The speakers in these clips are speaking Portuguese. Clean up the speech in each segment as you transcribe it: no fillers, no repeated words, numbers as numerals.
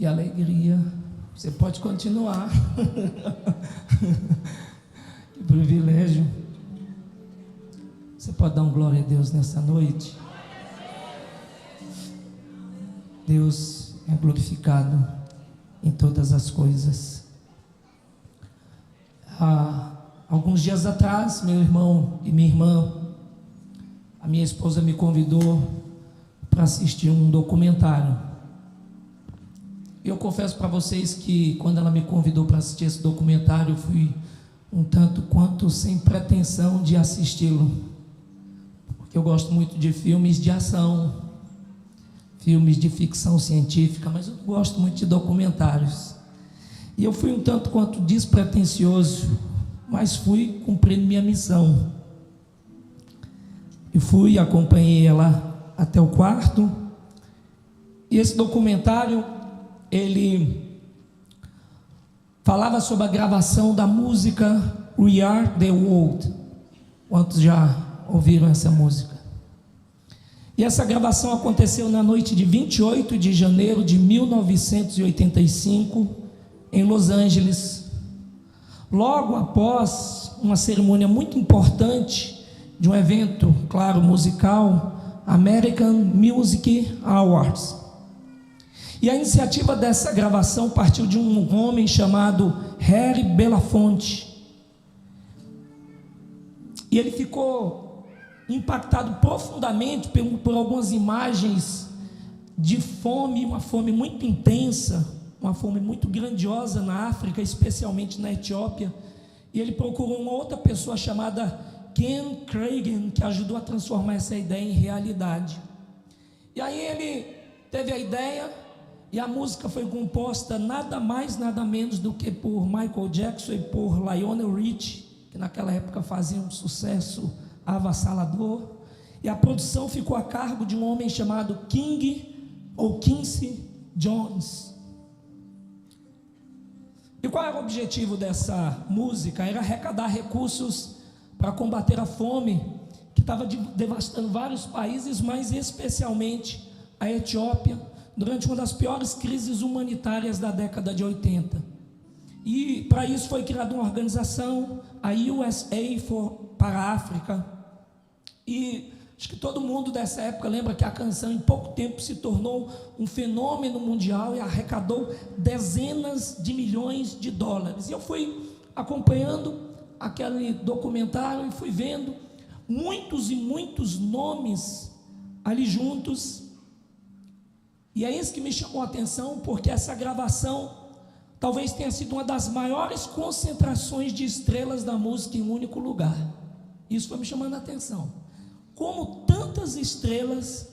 Que alegria. Você pode continuar. Que privilégio. Você pode dar um glória a Deus nessa noite? Deus é glorificado em todas as coisas. Há alguns dias atrás, meu irmão e minha irmã, a minha esposa me convidou para assistir um documentário. Eu confesso para vocês que quando ela me convidou para assistir esse documentário, eu fui um tanto quanto sem pretensão de assisti-lo, porque eu gosto muito de filmes de ação, filmes de ficção científica, mas eu gosto muito de documentários. E eu fui um tanto quanto despretensioso, mas fui cumprindo minha missão. E fui, acompanhei ela até o quarto. E esse documentário, ele falava sobre a gravação da música We Are The World. Quantos já ouviram essa música? E essa gravação aconteceu na noite de 28 de janeiro de 1985, em Los Angeles. Logo após uma cerimônia muito importante de um evento, claro, musical, American Music Awards. E a iniciativa dessa gravação partiu de um homem chamado Harry Belafonte. E ele ficou impactado profundamente por algumas imagens de fome, uma fome muito intensa, uma fome muito grandiosa na África, especialmente na Etiópia. E ele procurou uma outra pessoa chamada Ken Cragen, que ajudou a transformar essa ideia em realidade. E aí ele teve a ideia, e a música foi composta nada mais, nada menos do que por Michael Jackson e por Lionel Richie, que naquela época faziam um sucesso avassalador. E a produção ficou a cargo de um homem chamado Quincy Jones. E qual era o objetivo dessa música? Era arrecadar recursos para combater a fome que estava devastando vários países, mas especialmente a Etiópia, durante uma das piores crises humanitárias da década de 80. E para isso foi criada uma organização, a USA para a África. E acho que todo mundo dessa época lembra que a canção em pouco tempo se tornou um fenômeno mundial e arrecadou dezenas de milhões de dólares. E eu fui acompanhando aquele documentário e fui vendo muitos e muitos nomes ali juntos. E é isso que me chamou a atenção, porque essa gravação talvez tenha sido uma das maiores concentrações de estrelas da música em um único lugar. Isso foi me chamando a atenção. Como tantas estrelas,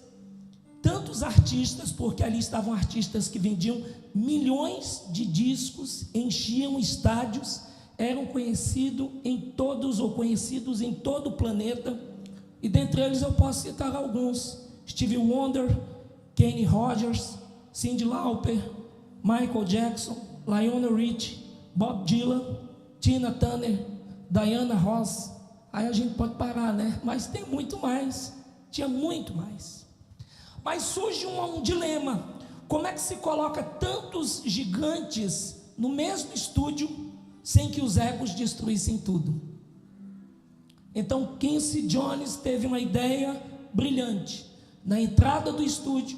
tantos artistas, porque ali estavam artistas que vendiam milhões de discos, enchiam estádios, eram conhecidos em todos ou conhecidos em todo o planeta. E dentre eles eu posso citar alguns: Stevie Wonder, Kenny Rogers, Cyndi Lauper, Michael Jackson, Lionel Richie, Bob Dylan, Tina Turner, Diana Ross. Aí a gente pode parar, né? Mas tem muito mais, tinha muito mais. Mas surge um dilema: como é que se coloca tantos gigantes no mesmo estúdio sem que os egos destruíssem tudo? Então Quincy Jones teve uma ideia brilhante. Na entrada do estúdio,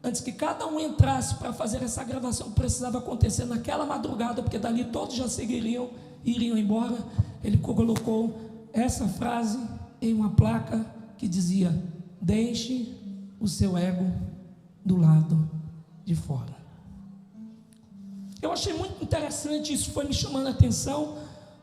antes que cada um entrasse para fazer essa gravação, precisava acontecer naquela madrugada, porque dali todos já seguiriam, iriam embora. Ele colocou essa frase em uma placa que dizia: deixe o seu ego do lado de fora. Eu achei muito interessante, isso foi me chamando a atenção,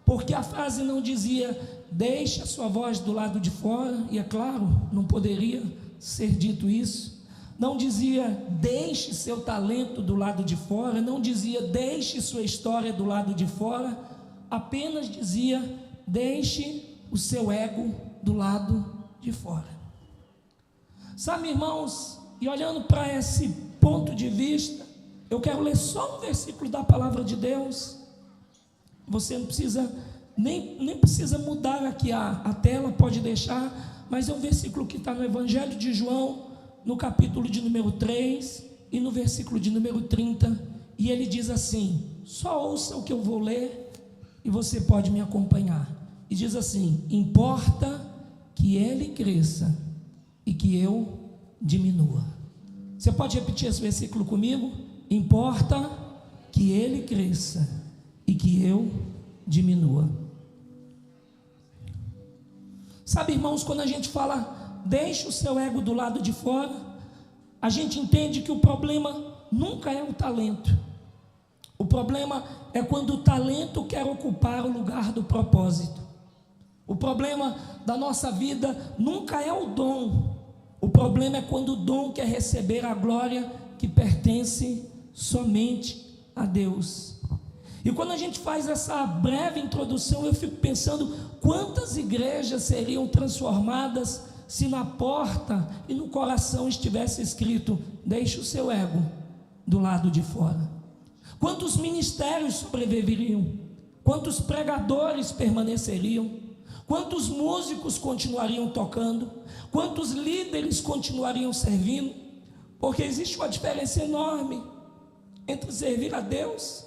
porque a frase não dizia deixe a sua voz do lado de fora, e é claro, não poderia ser dito isso. Não dizia deixe seu talento do lado de fora, não dizia deixe sua história do lado de fora, apenas dizia deixe o seu ego do lado de fora. Sabe, irmãos, e olhando para esse ponto de vista, eu quero ler só um versículo da palavra de Deus. Você não precisa, nem precisa mudar aqui a tela, pode deixar, mas é um versículo que está no Evangelho de João, no capítulo de número 3 e no versículo de número 30, e ele diz assim, só ouça o que eu vou ler e você pode me acompanhar. E diz assim: importa que ele cresça e que eu diminua. Você pode repetir esse versículo comigo? Importa que ele cresça e que eu diminua. Sabe, irmãos, quando a gente fala deixe o seu ego do lado de fora, a gente entende que o problema nunca é o talento. O problema é quando o talento quer ocupar o lugar do propósito. O problema da nossa vida nunca é o dom. O problema é quando o dom quer receber a glória que pertence somente a Deus. E quando a gente faz essa breve introdução, eu fico pensando quantas igrejas seriam transformadas se na porta e no coração estivesse escrito: deixe o seu ego do lado de fora. Quantos ministérios sobreviveriam? Quantos pregadores permaneceriam? Quantos músicos continuariam tocando? Quantos líderes continuariam servindo? Porque existe uma diferença enorme entre servir a Deus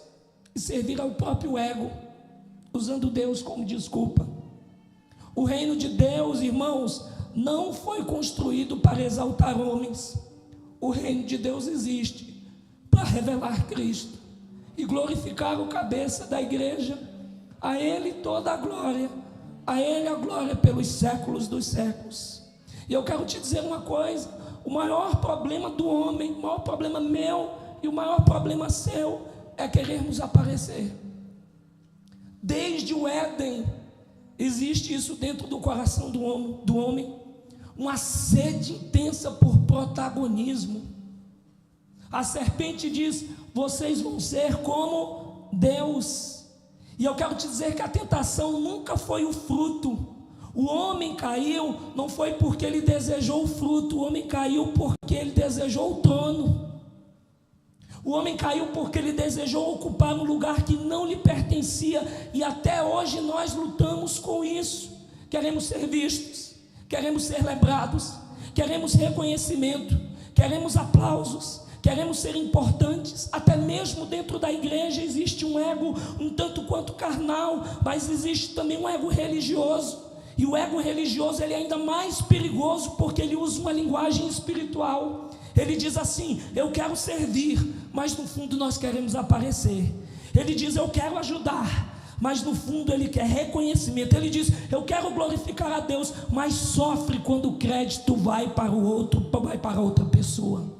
e servir ao próprio ego, usando Deus como desculpa. O reino de Deus, irmãos, não foi construído para exaltar homens. O reino de Deus existe para revelar Cristo e glorificar o cabeça da igreja. A Ele toda a glória, a Ele a glória pelos séculos dos séculos. E eu quero te dizer uma coisa: o maior problema do homem, o maior problema meu e o maior problema seu é querermos aparecer. Desde o Éden existe isso dentro do coração do homem, uma sede intensa por protagonismo. A serpente diz: vocês vão ser como Deus. E eu quero te dizer que a tentação nunca foi o fruto. O homem caiu não foi porque ele desejou o fruto, o homem caiu porque ele desejou o trono. O homem caiu porque ele desejou ocupar um lugar que não lhe pertencia, e até hoje nós lutamos com isso. Queremos ser vistos, queremos ser lembrados, queremos reconhecimento, queremos aplausos, queremos ser importantes. Até mesmo dentro da igreja existe um ego um tanto quanto carnal, mas existe também um ego religioso. E o ego religioso ele é ainda mais perigoso porque ele usa uma linguagem espiritual. Ele diz assim: eu quero servir, mas no fundo nós queremos aparecer. Ele diz: eu quero ajudar, mas no fundo ele quer reconhecimento. Ele diz: eu quero glorificar a Deus, mas sofre quando o crédito vai para o outro, vai para outra pessoa.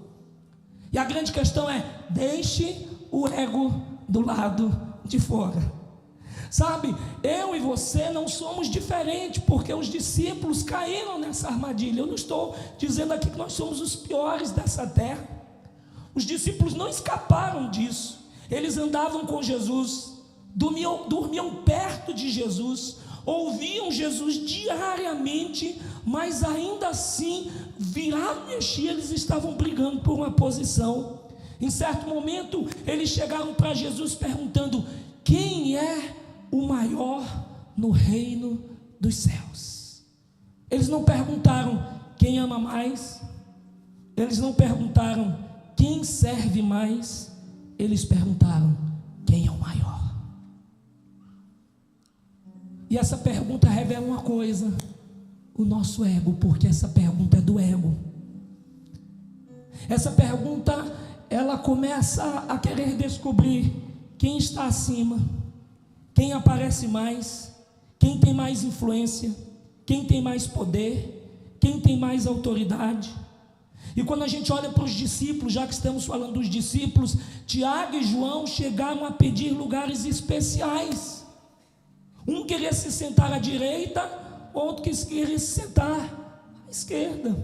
E a grande questão é: deixe o ego do lado de fora. Sabe, eu e você não somos diferentes, porque os discípulos caíram nessa armadilha. Eu não estou dizendo aqui que nós somos os piores dessa terra. Os discípulos não escaparam disso. Eles andavam com Jesus, dormiam perto de Jesus, ouviam Jesus diariamente, mas ainda assim, virado e mexia, eles estavam brigando por uma posição. Em certo momento, eles chegaram para Jesus perguntando: quem é o maior no reino dos céus? Eles não perguntaram quem ama mais, eles não perguntaram quem serve mais, eles perguntaram quem é o maior. E essa pergunta revela uma coisa: o nosso ego, porque essa pergunta é do ego. Essa pergunta, ela começa a querer descobrir quem está acima, quem aparece mais, quem tem mais influência, quem tem mais poder, quem tem mais autoridade. E quando a gente olha para os discípulos, já que estamos falando dos discípulos, Tiago e João chegaram a pedir lugares especiais. Um queria se sentar à direita, outro queria se sentar à esquerda.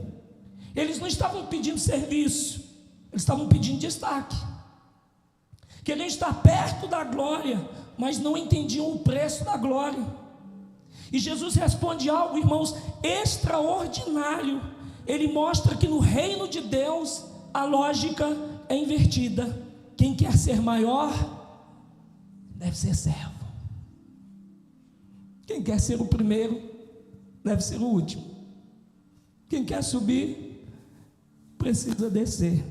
Eles não estavam pedindo serviço, eles estavam pedindo destaque. Queriam estar perto da glória, mas não entendiam o preço da glória. E Jesus responde algo, irmãos, extraordinário. Ele mostra que no reino de Deus a lógica é invertida. Quem quer ser maior deve ser servo. Quem quer ser o primeiro deve ser o último. Quem quer subir precisa descer.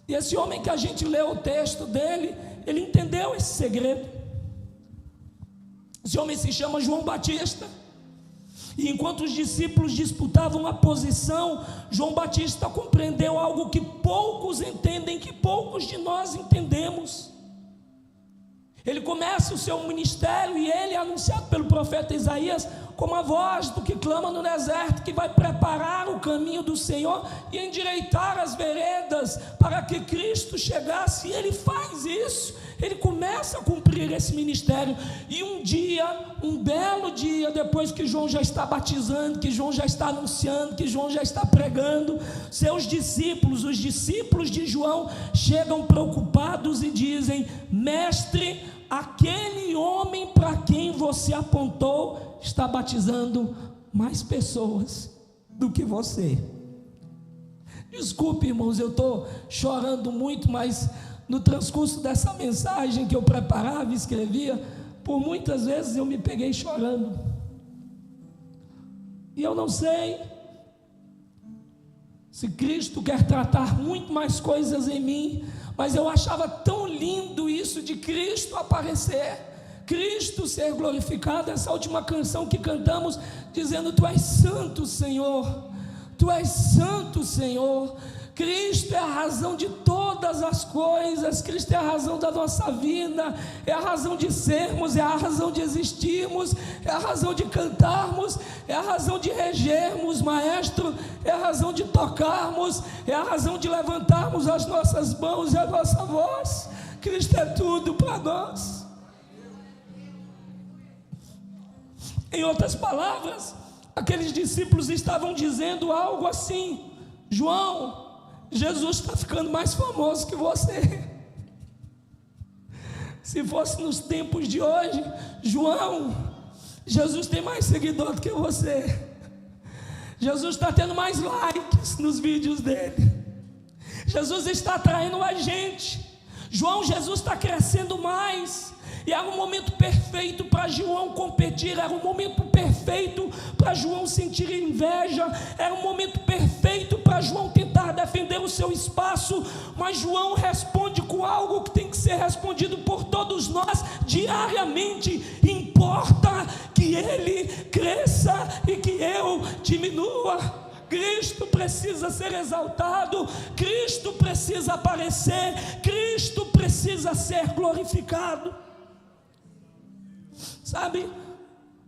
E esse homem que a gente leu o texto dele, ele entendeu esse segredo. Esse homem se chama João Batista. E enquanto os discípulos disputavam a posição, João Batista compreendeu algo que poucos entendem, que poucos de nós entendemos. Ele começa o seu ministério e ele é anunciado pelo profeta Isaías como a voz do que clama no deserto, que vai preparar o caminho do Senhor e endireitar as veredas para que Cristo chegasse. E ele faz isso, ele começa a cumprir esse ministério. E um dia, um belo dia, depois que João já está batizando, que João já está anunciando, que João já está pregando, seus discípulos, os discípulos de João, chegam preocupados e dizem: mestre, aquele homem para quem você apontou está batizando mais pessoas do que você. Desculpe, irmãos, eu estou chorando muito, mas no transcurso dessa mensagem que eu preparava e escrevia, por muitas vezes eu me peguei chorando. E eu não sei se Cristo quer tratar muito mais coisas em mim, mas eu achava tão lindo isso de Cristo aparecer, Cristo ser glorificado. Essa última canção que cantamos, dizendo: Tu és santo, Senhor, Tu és santo, Senhor. Cristo é a razão de todas as coisas, Cristo é a razão da nossa vida, é a razão de sermos, é a razão de existirmos, é a razão de cantarmos, é a razão de regermos, Maestro, é a razão de tocarmos, é a razão de levantarmos as nossas mãos e a nossa voz. Cristo é tudo para nós. Em outras palavras, aqueles discípulos estavam dizendo algo assim: João, Jesus está ficando mais famoso que você. Se fosse nos tempos de hoje, João, Jesus tem mais seguidor do que você. Jesus está tendo mais likes nos vídeos dele. Jesus está atraindo a gente. João, Jesus está crescendo mais. E era um momento perfeito para João competir, era um momento perfeito para João sentir inveja, era um momento perfeito para João tentar defender o seu espaço. Mas João responde com algo que tem que ser respondido por todos nós diariamente: importa que ele cresça e que eu diminua. Cristo precisa ser exaltado, Cristo precisa aparecer, Cristo precisa ser glorificado. Sabe,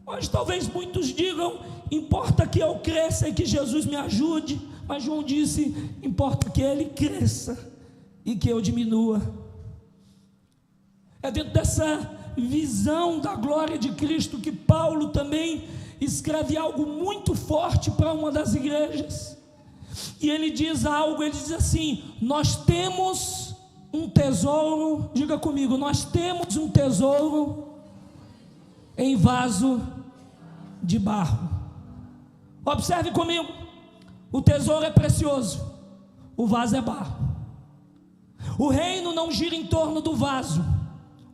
hoje talvez muitos digam: importa que eu cresça e que Jesus me ajude. Mas João disse: importa que ele cresça e que eu diminua. É dentro dessa visão da glória de Cristo que Paulo também escreve algo muito forte para uma das igrejas. E ele diz algo, ele diz assim: nós temos um tesouro, diga comigo, nós temos um tesouro em vaso de barro. Observe comigo, o tesouro é precioso, o vaso é barro. O reino não gira em torno do vaso,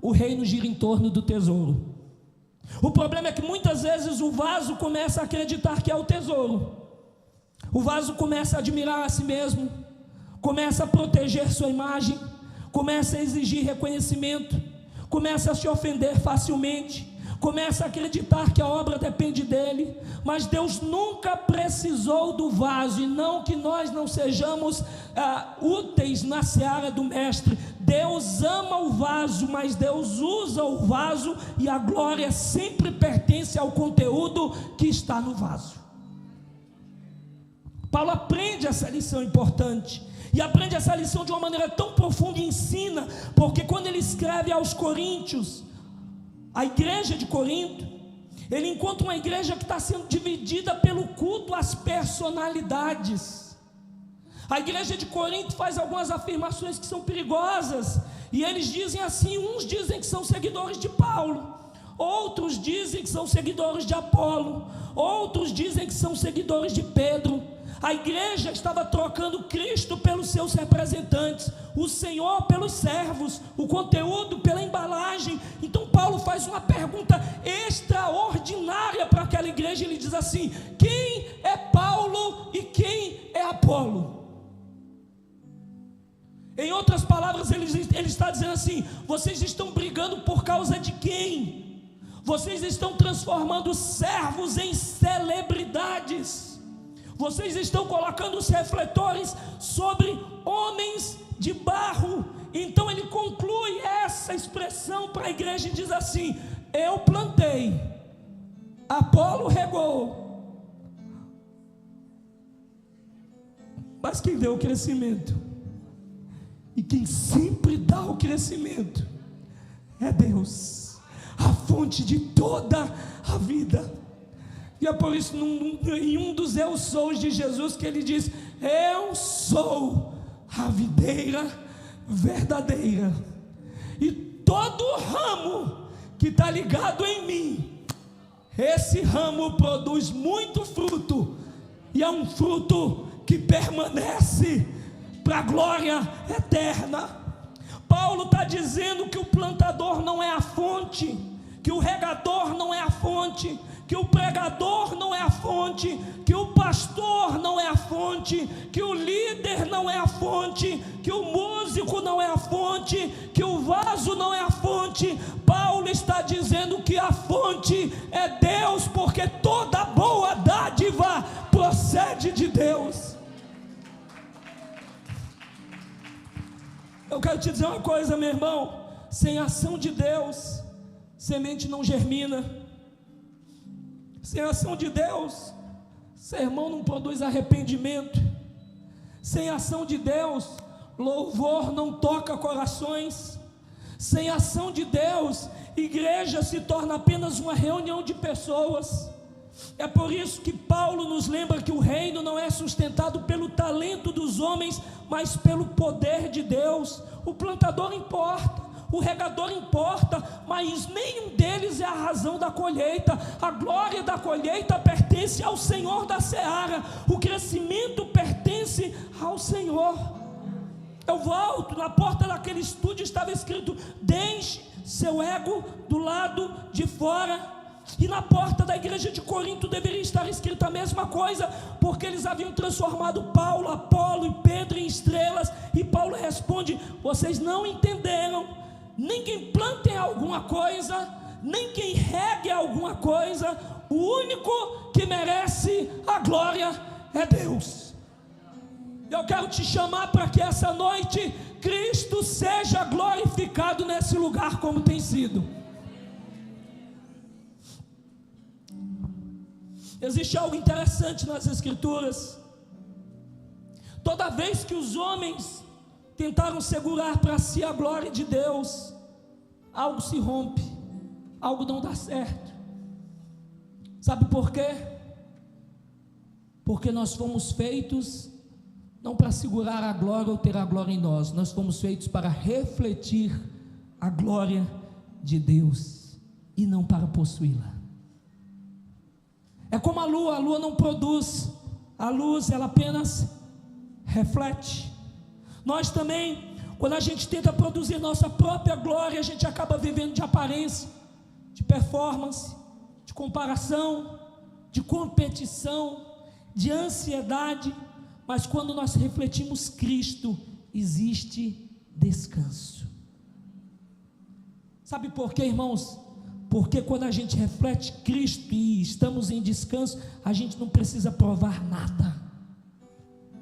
o reino gira em torno do tesouro. O problema é que muitas vezes o vaso começa a acreditar que é o tesouro. O vaso começa a admirar a si mesmo, começa a proteger sua imagem, começa a exigir reconhecimento, começa a se ofender facilmente, começa a acreditar que a obra depende dele. Mas Deus nunca precisou do vaso, e não que nós não sejamos úteis na seara do mestre. Deus ama o vaso, mas Deus usa o vaso, e a glória sempre pertence ao conteúdo que está no vaso. Paulo aprende essa lição importante, e aprende essa lição de uma maneira tão profunda e ensina, porque quando ele escreve aos Coríntios, a igreja de Corinto, ele encontra uma igreja que está sendo dividida pelo culto às personalidades. A igreja de Corinto faz algumas afirmações que são perigosas, e eles dizem assim: uns dizem que são seguidores de Paulo, outros dizem que são seguidores de Apolo, outros dizem que são seguidores de Pedro. A igreja estava trocando Cristo pelos seus representantes, o Senhor pelos servos, o conteúdo pela embalagem. Então Paulo faz uma pergunta extraordinária para aquela igreja. Ele diz assim: quem é Paulo e quem é Apolo? Em outras palavras, ele está dizendo assim: vocês estão brigando por causa de quem? Vocês estão transformando servos em celebridades. Vocês estão colocando os refletores sobre homens de barro. Então ele conclui essa expressão para a igreja e diz assim: eu plantei, Apolo regou, mas quem deu o crescimento, e quem sempre dá o crescimento, é Deus, a fonte de toda a vida. E é por isso, em um dos eu sou de Jesus, que ele diz: eu sou a videira verdadeira, e todo ramo que está ligado em mim, esse ramo produz muito fruto, e é um fruto que permanece para a glória eterna. Paulo está dizendo que o plantador não é a fonte, que o regador não é a fonte, que o pregador não é a fonte, que o pastor não é a fonte, que o líder não é a fonte, que o músico não é a fonte, que o vaso não é a fonte. Paulo está dizendo que a fonte é Deus, porque toda boa dádiva procede de Deus. Eu quero te dizer uma coisa, meu irmão: sem ação de Deus, semente não germina. Sem ação de Deus, sermão não produz arrependimento. Sem ação de Deus, louvor não toca corações. Sem ação de Deus, igreja se torna apenas uma reunião de pessoas. É por isso que Paulo nos lembra que o reino não é sustentado pelo talento dos homens, mas pelo poder de Deus. O plantador importa, o regador importa, mas nenhum deles é a razão da colheita. A glória da colheita pertence ao Senhor da seara, o crescimento pertence ao Senhor. Eu volto, na porta daquele estúdio estava escrito: deixe seu ego do lado de fora. E na porta da igreja de Corinto deveria estar escrita a mesma coisa, porque eles haviam transformado Paulo, Apolo e Pedro em estrelas. E Paulo responde: vocês não entenderam, nem quem planta em alguma coisa, nem quem regue alguma coisa. O único que merece a glória é Deus. Eu quero te chamar para que essa noite Cristo seja glorificado nesse lugar, como tem sido. Existe algo interessante nas Escrituras. Toda vez que os homens tentaram segurar para si a glória de Deus, algo se rompe, algo não dá certo. Sabe por quê? Porque nós fomos feitos não para segurar a glória ou ter a glória em nós. Nós fomos feitos para refletir a glória de Deus e não para possuí-la. É como a lua não produz a luz, ela apenas reflete. Nós também, quando a gente tenta produzir nossa própria glória, a gente acaba vivendo de aparência, de performance, de comparação, de competição, de ansiedade. Mas quando nós refletimos Cristo, existe descanso. Sabe por quê, irmãos? Porque quando a gente reflete Cristo e estamos em descanso, a gente não precisa provar nada,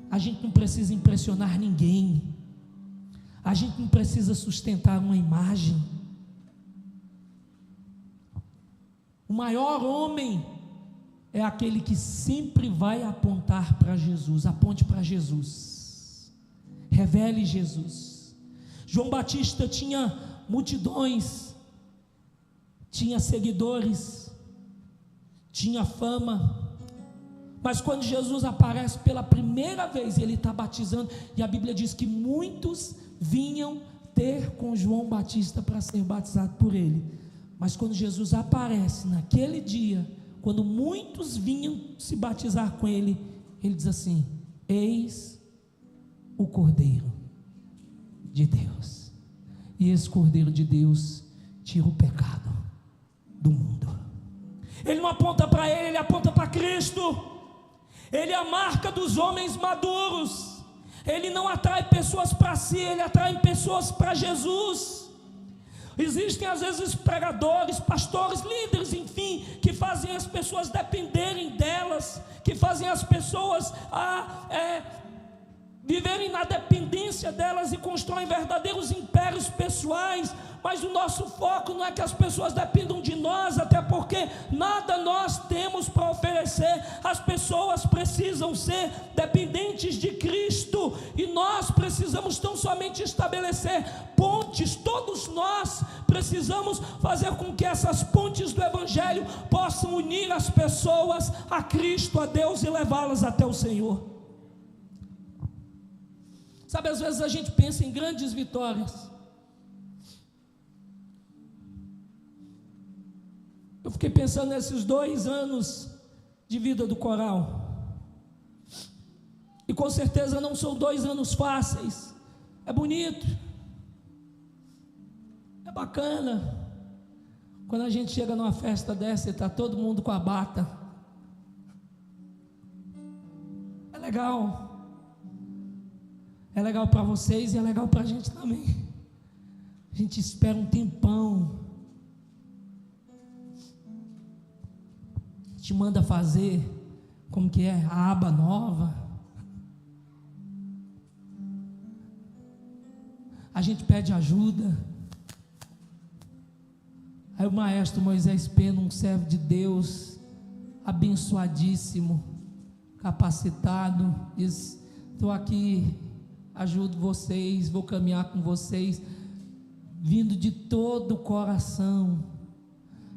a gente não precisa impressionar ninguém, a gente não precisa sustentar uma imagem. O maior homem é aquele que sempre vai apontar para Jesus. Aponte para Jesus, revele Jesus. João Batista tinha multidões, tinha seguidores, tinha fama, mas quando Jesus aparece pela primeira vez, ele está batizando, e a Bíblia diz que muitos vinham ter com João Batista para ser batizado por ele. Mas quando Jesus aparece naquele dia, quando muitos vinham se batizar com ele, ele diz assim: eis o Cordeiro de Deus, e esse Cordeiro de Deus tira o pecado do mundo. Ele não aponta para ele aponta para Cristo. Ele é a marca dos homens maduros, Ele não atrai pessoas para si, ele atrai pessoas para Jesus. Existem às vezes pregadores, pastores, líderes, enfim, que fazem as pessoas dependerem delas, que fazem as pessoas viverem na dependência delas e constroem verdadeiros impérios pessoais. Mas o nosso foco não é que as pessoas dependam de nós, até porque nada nós temos para oferecer. As pessoas precisam ser dependentes de Cristo, e nós precisamos tão somente estabelecer pontes. Todos nós precisamos fazer com que essas pontes do Evangelho possam unir as pessoas a Cristo, a Deus, e levá-las até o Senhor. Sabe, às vezes a gente pensa em grandes vitórias. Eu fiquei pensando nesses 2 anos de vida do coral, e com certeza não são 2 anos fáceis. É bonito, é bacana quando a gente chega numa festa dessa e está todo mundo com a bata. É legal para vocês e é legal para a gente também. A gente espera um tempão, te manda fazer, como que é, a aba nova. A gente pede ajuda. Aí o maestro Moisés Pena, um servo de Deus, abençoadíssimo, capacitado, diz: estou aqui, ajudo vocês, vou caminhar com vocês, vindo de todo o coração.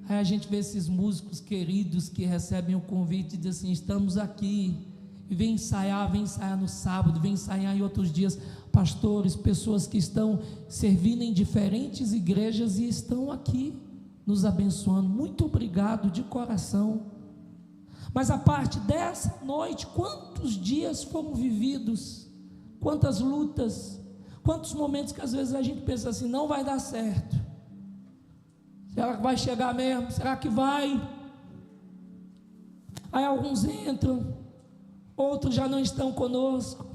Aí a gente vê esses músicos queridos que recebem o convite e dizem assim: estamos aqui, e vem ensaiar no sábado, vem ensaiar em outros dias. Pastores, pessoas que estão servindo em diferentes igrejas e estão aqui nos abençoando. Muito obrigado de coração. Mas a parte dessa noite, quantos dias foram vividos, quantas lutas, quantos momentos que às vezes a gente pensa assim: não vai dar certo. Será que vai chegar mesmo? Será que vai? Aí alguns entram, outros já não estão conosco.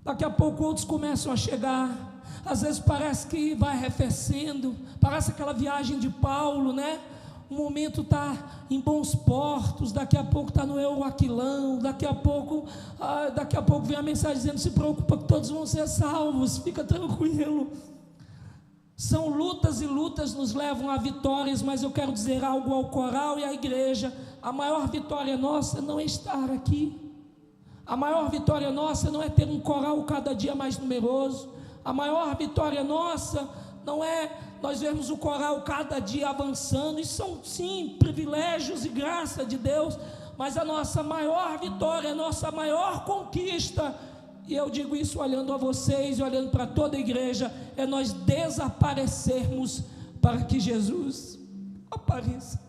Daqui a pouco outros começam a chegar. Às vezes parece que vai arrefecendo, parece aquela viagem de Paulo, né? Um momento está em bons portos, daqui a pouco está no Euroaquilão, daqui a pouco vem a mensagem dizendo: se preocupa que todos vão ser salvos, fica tranquilo. São lutas, e lutas nos levam a vitórias. Mas eu quero dizer algo ao coral e à igreja: a maior vitória nossa não é estar aqui, a maior vitória nossa não é ter um coral cada dia mais numeroso, a maior vitória nossa não é nós vermos o coral cada dia avançando. Isso são sim privilégios e graça de Deus, mas a nossa maior vitória, a nossa maior conquista, e eu digo isso olhando a vocês e olhando para toda a igreja, é nós desaparecermos para que Jesus apareça.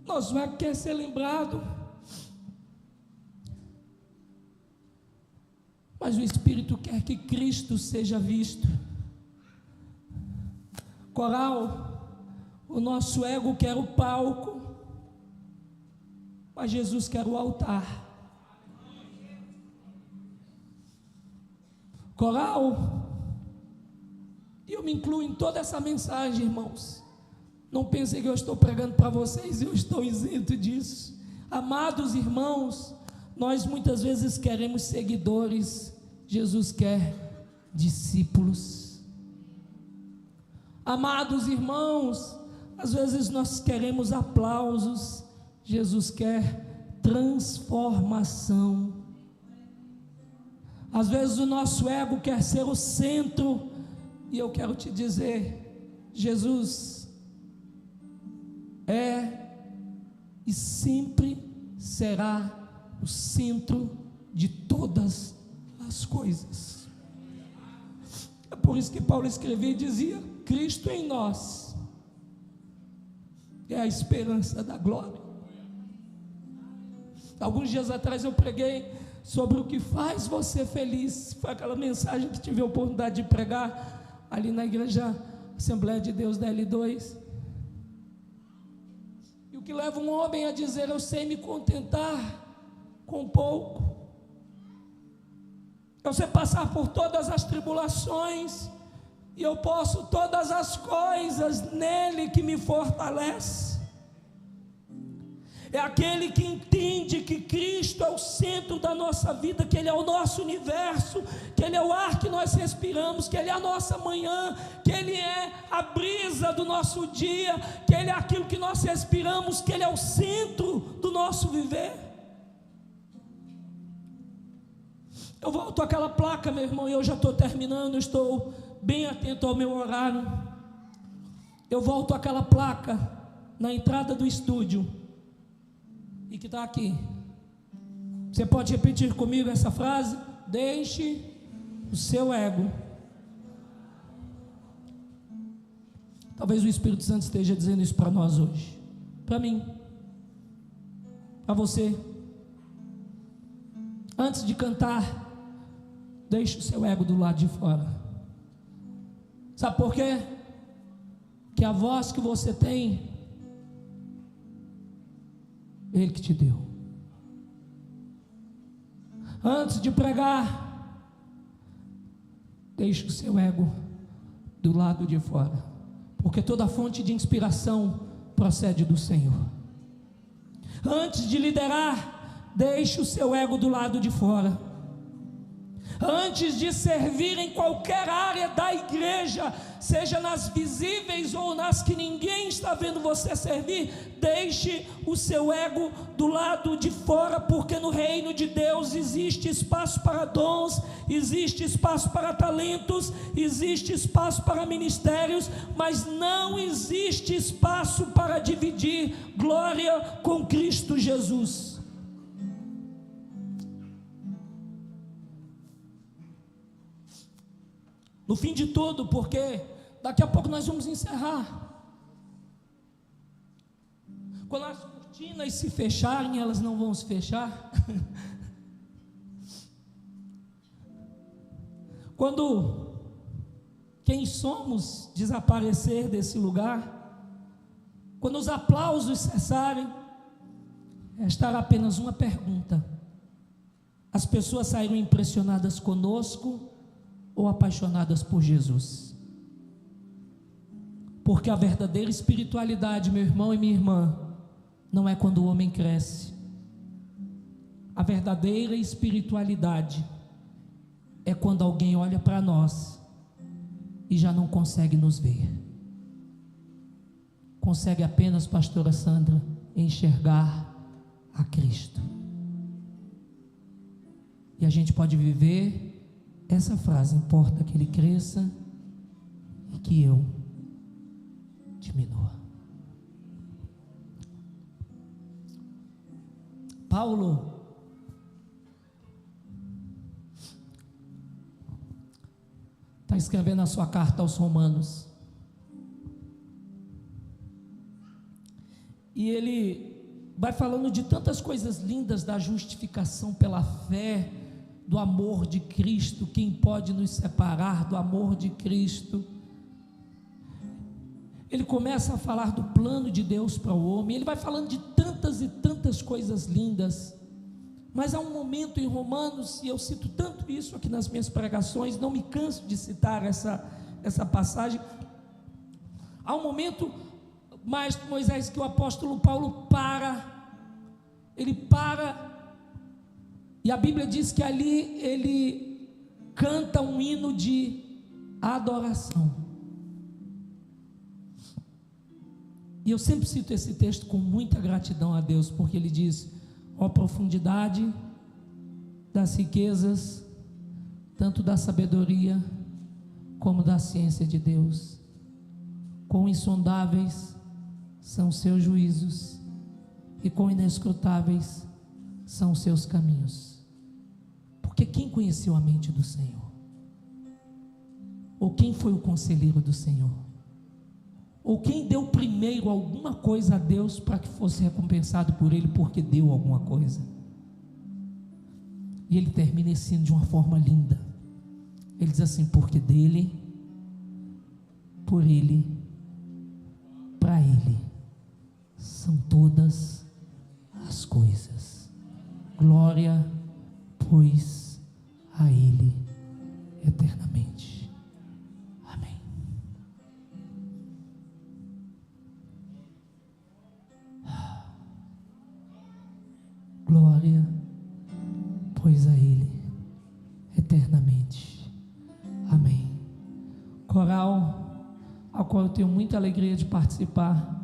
Nós não quer ser lembrado, mas o Espírito quer que Cristo seja visto. Coral, o nosso ego quer o palco, mas Jesus quer o altar. Coral, e eu me incluo em toda essa mensagem, irmãos. Não pensem que eu estou pregando para vocês, eu estou isento disso. Amados irmãos, nós muitas vezes queremos seguidores, Jesus quer discípulos. Amados irmãos, às vezes nós queremos aplausos, Jesus quer transformação. Às vezes o nosso ego quer ser o centro, e eu quero te dizer: Jesus é e sempre será o centro de todas as coisas. É por isso que Paulo escrevia e dizia: Cristo em nós é a esperança da glória. Alguns dias atrás eu preguei sobre o que faz você feliz. Foi aquela mensagem que tive a oportunidade de pregar ali na igreja Assembleia de Deus da L2. E o que leva um homem a dizer: eu sei me contentar com pouco, eu sei passar por todas as tribulações, e eu posso todas as coisas nele que me fortalece. É aquele que entende que Cristo é o centro da nossa vida, que Ele é o nosso universo, que Ele é o ar que nós respiramos, que Ele é a nossa manhã, que Ele é a brisa do nosso dia, que Ele é aquilo que nós respiramos, que Ele é o centro do nosso viver. Eu volto àquela placa, meu irmão, e eu já estou terminando, estou bem atento ao meu horário. Eu volto àquela placa na entrada do estúdio, e que está aqui. Você pode repetir comigo essa frase? Deixe o seu ego. Talvez o Espírito Santo esteja dizendo isso para nós hoje, para mim, para você. Antes de cantar, deixe o seu ego do lado de fora. Sabe por quê? Que a voz que você tem, Ele que te deu. Antes de pregar, deixe o seu ego do lado de fora, porque toda fonte de inspiração procede do Senhor. Antes de liderar, deixe o seu ego do lado de fora. Antes de servir em qualquer área da igreja, seja nas visíveis ou nas que ninguém está vendo você servir, deixe o seu ego do lado de fora, porque no reino de Deus existe espaço para dons, existe espaço para talentos, existe espaço para ministérios, mas não existe espaço para dividir glória com Cristo Jesus. No fim de tudo, porque daqui a pouco nós vamos encerrar. Quando as cortinas se fecharem, elas não vão se fechar. Quando quem somos desaparecer desse lugar, quando os aplausos cessarem, restará apenas uma pergunta: as pessoas saíram impressionadas conosco ou apaixonadas por Jesus? Porque a verdadeira espiritualidade, meu irmão e minha irmã, não é quando o homem cresce. A verdadeira espiritualidade é quando alguém olha para nós e já não consegue nos ver. Consegue apenas, pastora Sandra, enxergar a Cristo. E a gente pode viver essa frase: importa que ele cresça e que eu diminua. Paulo está escrevendo a sua carta aos Romanos, e ele vai falando de tantas coisas lindas da justificação pela fé, do amor de Cristo. Quem pode nos separar do amor de Cristo? Ele começa a falar do plano de Deus para o homem, ele vai falando de tantas e tantas coisas lindas, mas há um momento em Romanos, e eu cito tanto isso aqui nas minhas pregações, não me canso de citar essa passagem. Há um momento, mais de Moisés, que o apóstolo Paulo ele para, e a Bíblia diz que ali ele canta um hino de adoração. E eu sempre cito esse texto com muita gratidão a Deus, porque ele diz: ó profundidade das riquezas, tanto da sabedoria como da ciência de Deus, quão insondáveis são os seus juízos e quão inescrutáveis são os seus caminhos. Porque quem conheceu a mente do Senhor? Ou quem foi o conselheiro do Senhor? Ou quem deu primeiro alguma coisa a Deus para que fosse recompensado por Ele porque deu alguma coisa? E ele termina esse hino de uma forma linda. Ele diz assim: porque dele, por Ele, para Ele são todas as coisas. Glória, pois, a Ele eternamente. Amém. Glória, pois, a Ele eternamente. Amém. Coral, ao qual eu tenho muita alegria de participar.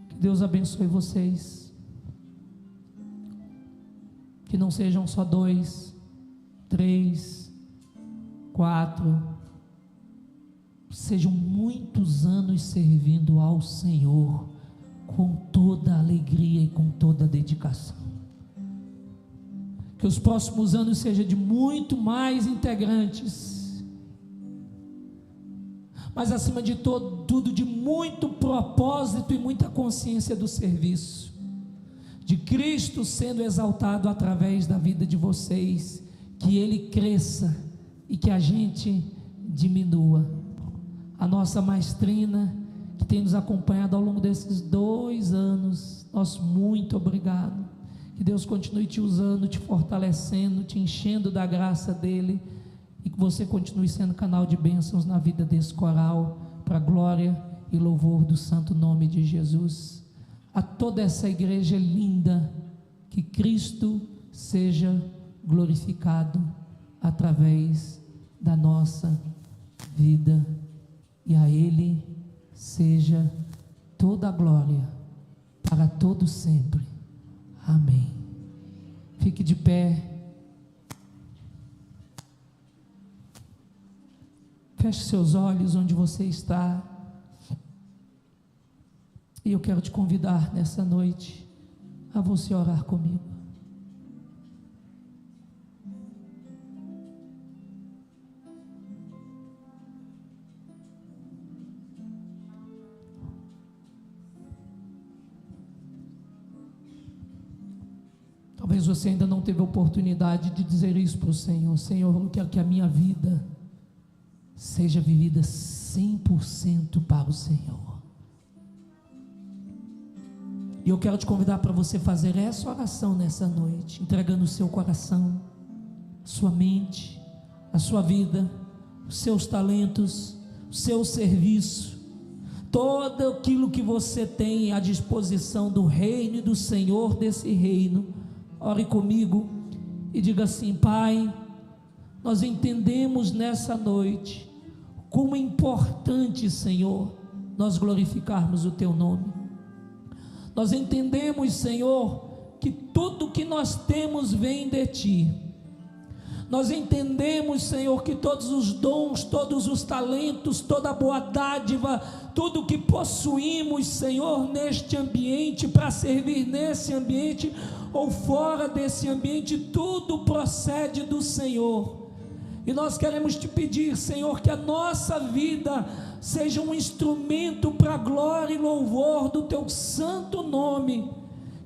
Que Deus abençoe vocês. Que não sejam só 2, 3, 4, sejam muitos anos servindo ao Senhor com toda alegria e com toda dedicação. Que os próximos anos sejam de muito mais integrantes, mas acima de tudo de muito propósito e muita consciência do serviço, de Cristo sendo exaltado através da vida de vocês, que Ele cresça e que a gente diminua. A nossa maestrina, que tem nos acompanhado ao longo desses 2 anos, nosso muito obrigado. Que Deus continue te usando, te fortalecendo, te enchendo da graça dEle, e que você continue sendo canal de bênçãos na vida desse coral, para a glória e louvor do santo nome de Jesus. A toda essa igreja linda, que Cristo seja glorificado através da nossa vida, e a Ele seja toda a glória para todo sempre. Amém. Fique de pé. Feche seus olhos onde você está. E eu quero te convidar nessa noite a você orar comigo. Talvez você ainda não teve a oportunidade de dizer isso para o Senhor. Senhor, eu quero que a minha vida seja vivida 100% para o Senhor. E eu quero te convidar para você fazer essa oração nessa noite, entregando o seu coração, sua mente, a sua vida, os seus talentos, o seu serviço, todo aquilo que você tem à disposição do reino e do Senhor desse reino. Ore comigo e diga assim: Pai, nós entendemos nessa noite como é importante, Senhor, nós glorificarmos o Teu nome. Nós entendemos, Senhor, que tudo que nós temos vem de Ti. Nós entendemos, Senhor, que todos os dons, todos os talentos, toda a boa dádiva, tudo que possuímos, Senhor, neste ambiente, para servir nesse ambiente ou fora desse ambiente, tudo procede do Senhor. E nós queremos te pedir, Senhor, que a nossa vida seja um instrumento para a glória e louvor do Teu santo nome,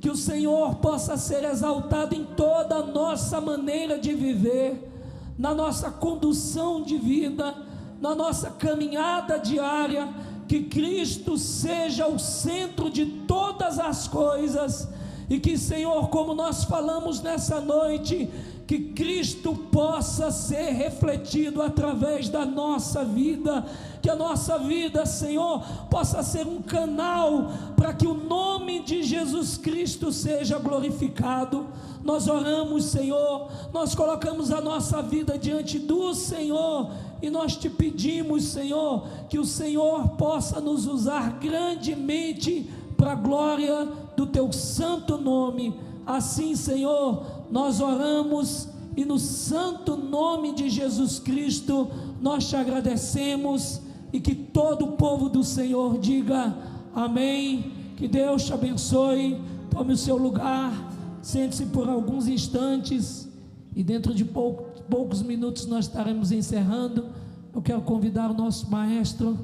que o Senhor possa ser exaltado em toda a nossa maneira de viver, na nossa condução de vida, na nossa caminhada diária, que Cristo seja o centro de todas as coisas, e que, Senhor, como nós falamos nessa noite, que Cristo possa ser refletido através da nossa vida, que a nossa vida, Senhor, possa ser um canal para que o nome de Jesus Cristo seja glorificado. Nós oramos, Senhor, nós colocamos a nossa vida diante do Senhor, e nós te pedimos, Senhor, que o Senhor possa nos usar grandemente para a glória do Teu santo nome. Assim, Senhor, nós oramos, e no santo nome de Jesus Cristo nós te agradecemos, e que todo o povo do Senhor diga amém. Que Deus te abençoe. Tome o seu lugar, sente-se por alguns instantes, e dentro de poucos minutos nós estaremos encerrando. Eu quero convidar o nosso maestro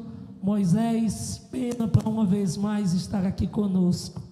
Moisés Pena para uma vez mais estar aqui conosco.